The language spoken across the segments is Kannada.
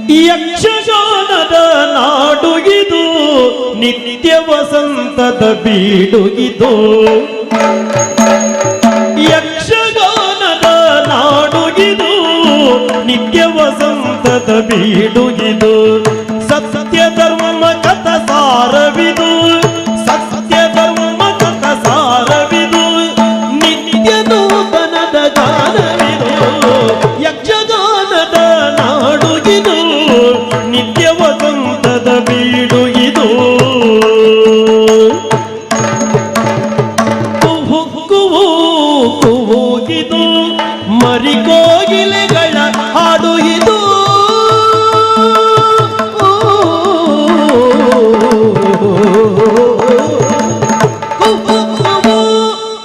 ಯಕ್ಷಗಾನದ ನಾಡು ಇದು, ನಿತ್ಯ ವಸಂತದ ಬೀಡು ಇದು. ಯಕ್ಷಗಾನದ ನಾಡು ಇದು, ನಿತ್ಯ ವಸಂತದ ಬೀಡು ಇದು. ಸತ್ಯ ಧರ್ಮ ಕಥ ಸಾರವಿದು, ಸತ್ಯ ಧರ್ಮ ಕಥ ಸಾರವಿದು. ನಿತ್ಯ ನೂತನದ ಗಾನವಿದು. ಯಕ್ಷಗಾನದ ನಾಡು ಇದು, ನಿತ್ಯ ವಸಂತದ ಬೀಡು ಇದು. ಕುಹು ಕೂಗಿದು, ಮರಿಕೋಗಿಲೆಗಳ ಹಾಡು ಇದು.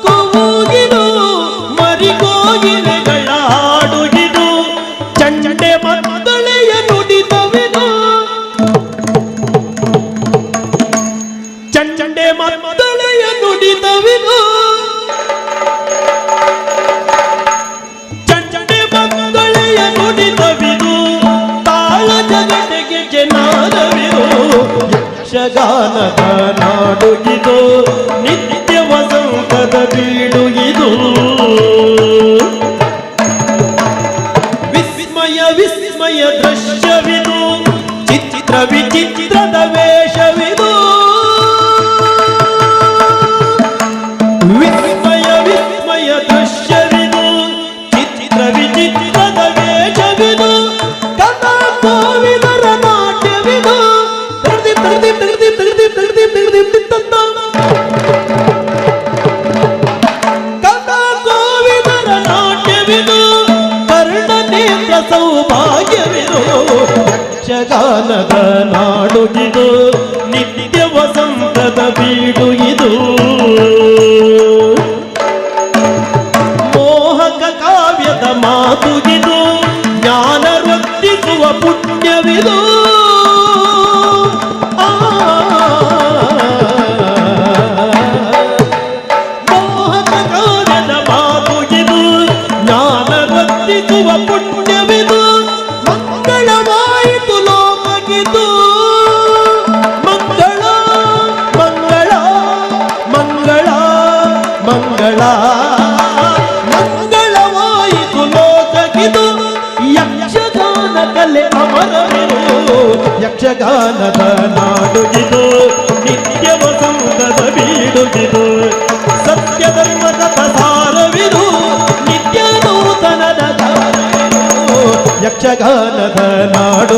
ಕೂಗಿದು, ಮರಿಕೋಗಿಲೆಗಳ ಹಾಡು ಇದು. ಚಂಡೆ ಮದ್ದಳೆಯ ನುಡಿತವಿದು, ಚಂಡೆ ಮದ್ದಳೆಯ ನುಡಿತವಿದು. ಚಂಡೆ ಮದ್ದಳೆಯ ನುಡಿತವಿದು, ತಾಳ ಜಗಡೆಗೆ ಜನಾದವಿದು. ಯಕ್ಷಗಾನದ ನಾಡು ಇದು, ನಿತ್ಯ ವಸಂತದ ಬೀಡು ಇದು. ವಿಸ್ಮಯ ವಿಸ್ಮಯ ದೃಶ್ಯವಿದು, ಚಿತ್ರ ವಿಚಿತ್ರದ ವೇಷವಿದು. ವಿಸ್ಮಯ ವಿಸ್ಮಯ ದೃಶ್ಯವಿದು, ಚಿತ್ರ ವಿಚಿತ್ರದ ವೇಷವಿದು. ಕಥಾ ಕೋವಿದರ ನಾಟ್ಯವಿದು. ಕಥಾ ಕೋವಿದರ ನಾಟ್ಯವಿದು, ಕರ್ಣನೇತ್ರ ಸೌಭಾಗ್ಯವಿದು. ಯಕ್ಷಗಾನದ ನಾಡು ಇದು, ನಿತ್ಯ ವಸಂತದ ಬೀಡು ಇದು. ಮೋಹಕ ಕಾವ್ಯದ ಮಾತು ಇದು, ಜ್ಞಾನ ವೃದ್ಧಿಸುವ ಪುಣ್ಯವಿದು. ಮೋಹಕ ಕಾವ್ಯದ ಮಾತು ಇದು, ಜ್ಞಾನ ವೃದ್ಧಿಸುವ ಪುಣ್ಯವಿದು. ಮಂಗಳವಾಯಿತು ಲೋಕಗಿದು. ಮಂಗಳ ಮಂಗಳ ಮಂಗಳ ಮಂಗಳ ಮಂಗಳವಾಯಿತು ಲೋಕಗಿದು. ಯಕ್ಷಗಾನ ಕಲೆ ಅಮರವಿದು. ಯಕ್ಷಗಾನದ ನಾಡು ಇದು, ನಿತ್ಯ ವಸಂತದ ಬೀಡು ಇದು. ಸತ್ಯ ಧರ್ಮದ ಪ್ರಸಾರವಿದು, ನಿತ್ಯ ನೂತನದ ಗಾನವಿದು. ಯಕ್ಷಗಾನದ ನಾಡು